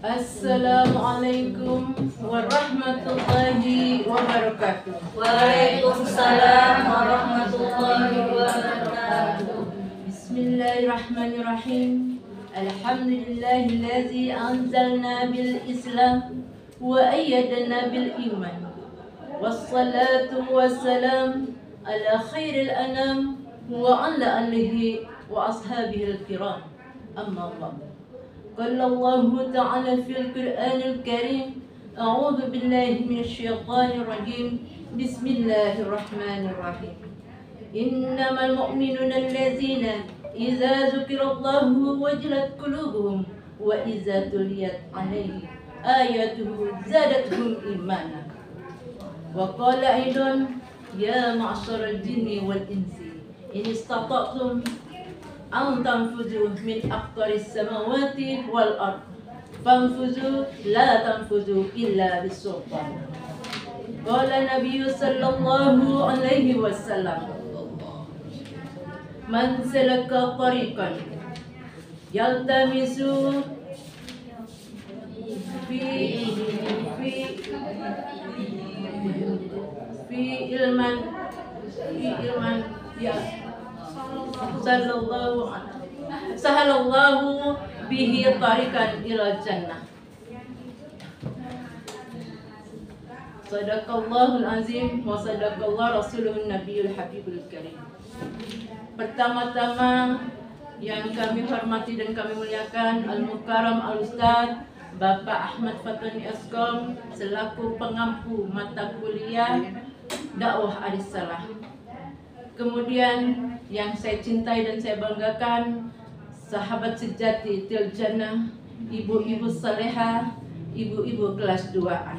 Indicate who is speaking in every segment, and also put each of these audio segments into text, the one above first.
Speaker 1: Assalamualaikum warahmatullahi wabarakatuh.
Speaker 2: Waalaikumsalam warahmatullahi wabarakatuh.
Speaker 1: Bismillahirrahmanirrahim. Alhamdulillahillazi anzalna bil Islam wa ayyadna bil iman. Wassalatu wassalam ala khairil anam wa ala alihi wa ashabihil kiram. Amma ba'd. قال الله تعالى في القرآن الكريم أعوذ بالله من الشيطان الرجيم بسم الله الرحمن الرحيم إنما المؤمنون الذين إذا ذكر الله وجلت قلوبهم وإذا تليت عليه آياته زادتهم إيمانا وقال أيضا يا معشر الجن والإنس إن استطعتم أن تنفذوا من أقطار السماوات والأرض فانفذوا لا تنفذوا إلا بالسلطان. قال النبي صلى الله عليه وسلم من سلك طريقا يلتمس في علما ya Sahalallahu bihi tarikan ilal jannah. Sadaqallahul azim wa sadaqallahu rasuluhun nabiyul habibul karim. Pertama-tama yang kami hormati dan kami muliakan Al-Mukarram Al-Ustadz Bapak Ahmad Fatoni Eskom selaku pengampu mata kuliah dakwah Arissalah. Kemudian yang saya cintai dan saya banggakan sahabat sejati Til Jannah, ibu-ibu salehah, ibu-ibu kelas 2A.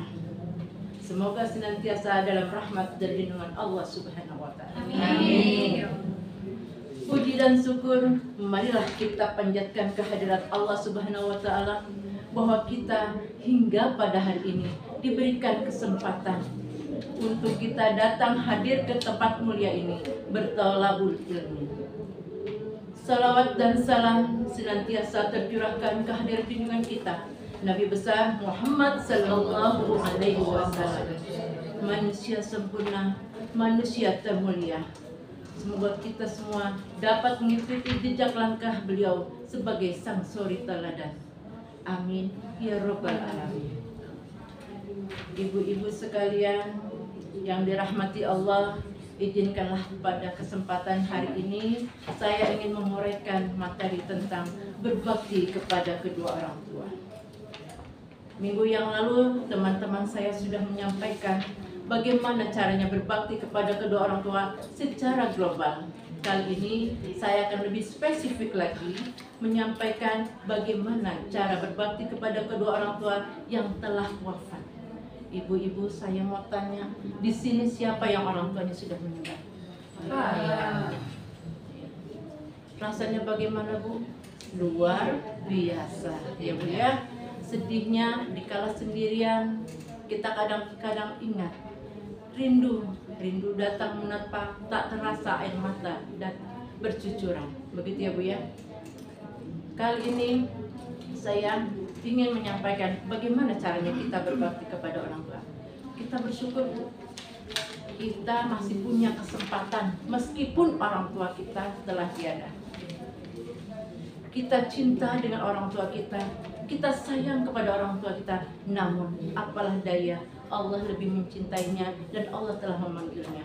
Speaker 1: Semoga senantiasa dalam rahmat dan lindungan Allah Subhanahu wa taala. Amin. Puji dan syukur marilah kita panjatkan kehadirat Allah Subhanahu wa taala bahwa kita hingga pada hari ini diberikan kesempatan untuk kita datang hadir ke tempat mulia ini bertolabul ilmi. Salawat dan salam senantiasa tercurahkan ke hadirat junjungan kita Nabi besar Muhammad sallallahu alaihi wasallam, manusia sempurna, manusia termulia. Semoga kita semua dapat mengikuti jejak langkah beliau sebagai sang suri teladan. Amin ya rabbal alamin. Ibu-ibu sekalian yang dirahmati Allah, izinkanlah pada kesempatan hari ini saya ingin menguraikan materi tentang berbakti kepada kedua orang tua. Minggu yang lalu teman-teman saya sudah menyampaikan bagaimana caranya berbakti kepada kedua orang tua secara global. Kali ini saya akan lebih spesifik lagi menyampaikan bagaimana cara berbakti kepada kedua orang tua yang telah wafat. Ibu-ibu, saya mau tanya, di sini siapa yang orang tuanya sudah meninggal? Rasanya bagaimana, Bu? Luar biasa, ya Bu ya. Sedihnya dikala sendirian, kita kadang-kadang ingat, rindu datang menerpa, tak terasa air mata dan bercucuran. Begitu ya Bu ya. Kali ini saya ingin menyampaikan bagaimana caranya kita berbakti kepada orang tua. Kita bersyukur, Bu, kita masih punya kesempatan meskipun orang tua kita telah tiada. Kita cinta dengan orang tua kita sayang kepada orang tua kita, namun apalah daya, Allah lebih mencintainya dan Allah telah memanggilnya.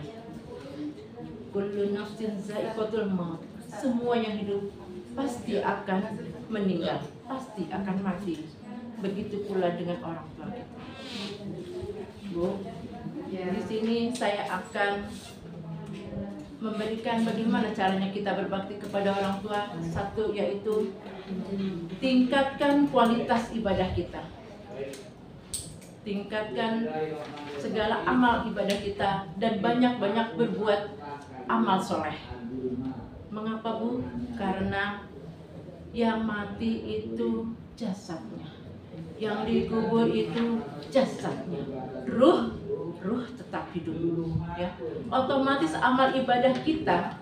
Speaker 1: Kullu nafsin za'iqatul maut. Semua yang hidup pasti akan meninggal, pasti akan mati. Begitu pula dengan orang tua kita. Bu, di sini saya akan memberikan bagaimana caranya kita berbakti kepada orang tua. Satu, yaitu tingkatkan kualitas ibadah kita. Tingkatkan segala amal ibadah kita dan banyak-banyak berbuat amal soleh. Mengapa, Bu? Karena yang mati itu jasadnya, yang dikubur itu jasadnya, ruh tetap hidup, ya. Otomatis amal ibadah kita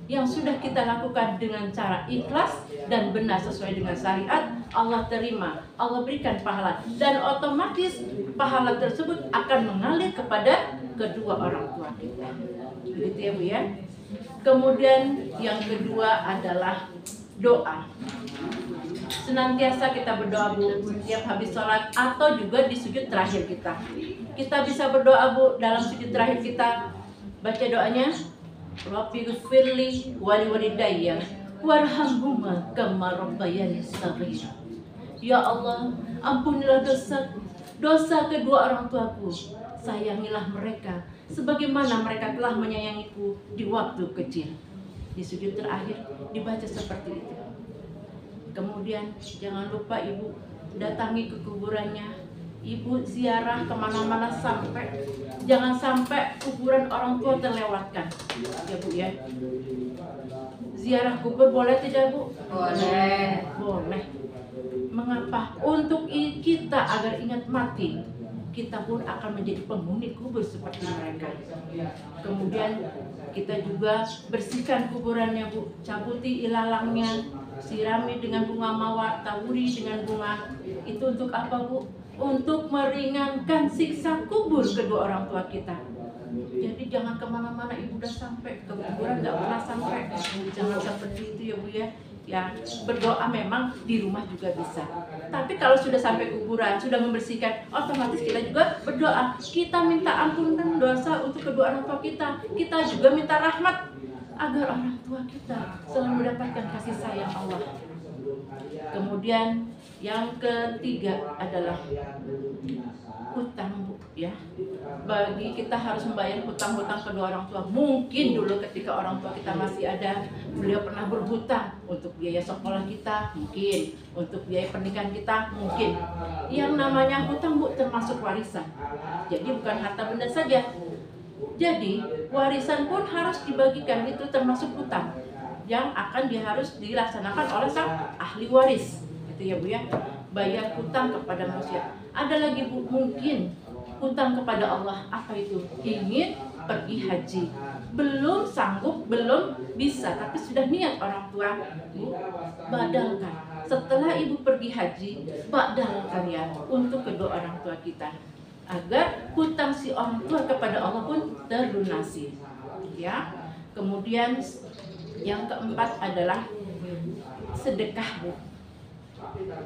Speaker 1: yang sudah kita lakukan dengan cara ikhlas dan benar sesuai dengan syariat Allah terima, Allah berikan pahala, dan otomatis pahala tersebut akan mengalir kepada kedua orang tua kita. Begitu ya Bu ya. Kemudian yang kedua adalah doa. Senantiasa kita berdoa Bu, setiap habis sholat atau juga di sujud terakhir kita. Kita bisa berdoa Bu dalam sujud terakhir kita. Baca doanya, Rabbighfirli wa liwalidayya warhamhuma kama rabbayani shaghira. Ya Allah, ampunilah dosa kedua orang tuaku. Sayangilah mereka sebagaimana mereka telah menyayangiku di waktu kecil. Di sujud terakhir dibaca seperti itu. Kemudian jangan lupa Ibu datangi ke kuburannya. Ibu ziarah kemana-mana, jangan sampai kuburan orang tua terlewatkan. Ya Bu ya. Ziarah kubur boleh tidak Bu?
Speaker 2: Boleh.
Speaker 1: Boleh. Mengapa? Untuk kita agar ingat mati, kita pun akan menjadi penghuni kubur seperti mereka. Kemudian kita juga bersihkan kuburannya Bu, cabuti ilalangnya, sirami dengan bunga mawar, taburi dengan bunga. Itu untuk apa Bu? Untuk meringankan siksa kubur kedua orang tua kita. Jadi jangan kemana-mana, Ibu udah sampai ke kuburan nggak pernah sampai. Jangan seperti itu ya Bu ya. Ya, berdoa memang di rumah juga bisa. Tapi kalau sudah sampai kuburan, sudah membersihkan, otomatis kita juga berdoa. Kita minta ampunan dosa untuk kedua orang tua kita. Kita juga minta rahmat agar orang tua kita selalu mendapatkan kasih sayang Allah. Kemudian yang ketiga adalah hutang Bu ya. Bagi kita harus membayar hutang-hutang kedua orang tua. Mungkin dulu ketika orang tua kita masih ada, beliau pernah berhutang untuk biaya sekolah kita, mungkin untuk biaya pernikahan kita, mungkin. Yang namanya hutang Bu termasuk warisan. Jadi bukan harta benda saja. Jadi warisan pun harus dibagikan, itu termasuk hutang yang akan harus dilaksanakan oleh sang ahli waris. Gitu ya Bu ya. Bayar hutang kepada manusia. Ada lagi Bu, mungkin hutang kepada Allah. Apa itu? Ingin pergi haji, belum sanggup, belum bisa, tapi sudah niat orang tua. Bu, badalkan. Setelah Ibu pergi haji, badalkan ya untuk kedua orang tua kita, agar hutang si orang tua kepada Allah pun terlunasi. Ya. Kemudian yang keempat adalah sedekah Bu.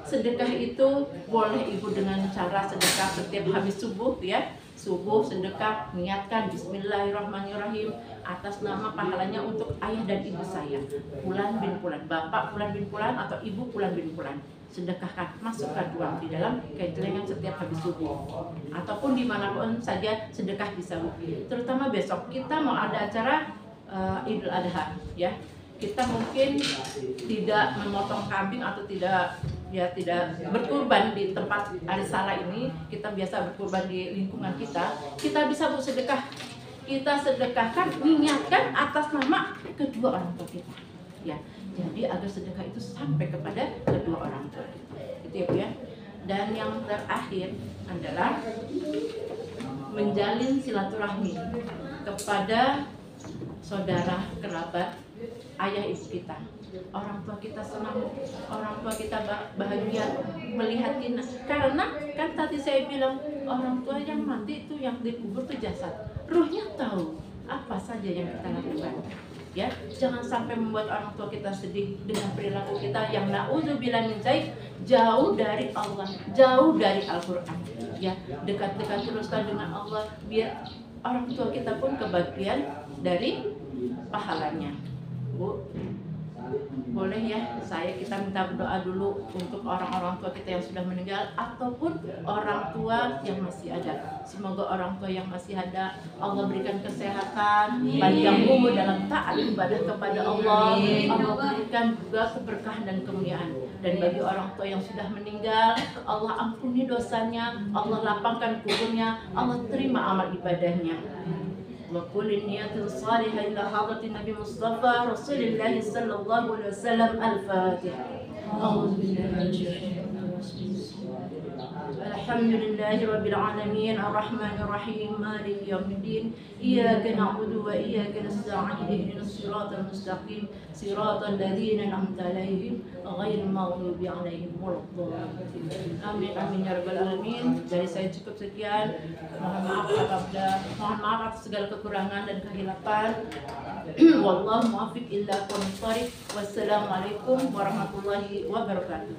Speaker 1: Sedekah itu boleh Ibu dengan cara sedekah setiap habis subuh ya. Subuh sedekah, niatkan Bismillahirrahmanirrahim atas nama pahalanya untuk ayah dan ibu saya, Fulan bin Fulan, Bapak Fulan bin Fulan atau Ibu Fulan bin Fulan. Sedekahkan, masukkan uang di dalam kejelengan setiap habis subuh, ataupun dimanapun saja sedekah bisa Bu. Terutama besok kita mau ada acara Idul Adha ya. Kita mungkin tidak memotong kambing atau tidak berkurban di tempat arisala ini. Kita biasa berkurban di lingkungan kita. Kita bisa Bu sedekah. Kita sedekahkan, niatkan atas nama kedua orang tua kita. Ya, jadi agar sedekah itu sampai kepada kedua orang tua kita. Itu ya Bu ya. Dan yang terakhir adalah menjalin silaturahmi kepada saudara, kerabat, ayah ibu kita. Orang tua kita senang, orang tua kita bahagia melihat kita. Karena kan tadi saya bilang orang tua yang mati itu, yang dikubur itu jasad. Ruhnya tahu apa saja yang kita lakukan. Ya, jangan sampai membuat orang tua kita sedih dengan perilaku kita yang na'udzubillah min dzalik, jauh dari Allah, jauh dari Al-Qur'an. Ya, dekat-dekat teruslah dengan Allah biar orang tua kita pun kebagian dari pahalanya. Bu, boleh ya kita minta berdoa dulu untuk orang-orang tua kita yang sudah meninggal ataupun orang tua yang masih ada. Semoga orang tua yang masih ada Allah berikan kesehatan, panjang umur dalam taat ibadah kepada Allah. Allah berikan juga keberkahan dan kemuliaan. Dan bagi orang tua yang sudah meninggal, Allah ampuni dosanya, Allah lapangkan kuburnya, Allah terima amal ibadahnya. وكل النيات الصالحة إلى حضرة النبي مصطفى رسول الله صلى الله عليه وسلم. الفاتحة. أعوذ بالله من الشيطان الرجيم. Alhamdulillahi Rabbil Alamin Ar-Rahmanir Rahim Maliki Yawmiddin Iyyaka na'budu wa iyyaka nasta'in Ihdinas siratal mustaqim Siratal ladzina an'amta 'alaihim ghairil maghdubi 'alaihim waladdallin. Amin amin ya rabbal alamin. Dari saya cukup sekian. Mohon maaf atas segala kekurangan dan kehilapan. Wallahu muwaffiq illa aqwamit thoriq. Wassalamualaikum warahmatullahi wabarakatuh.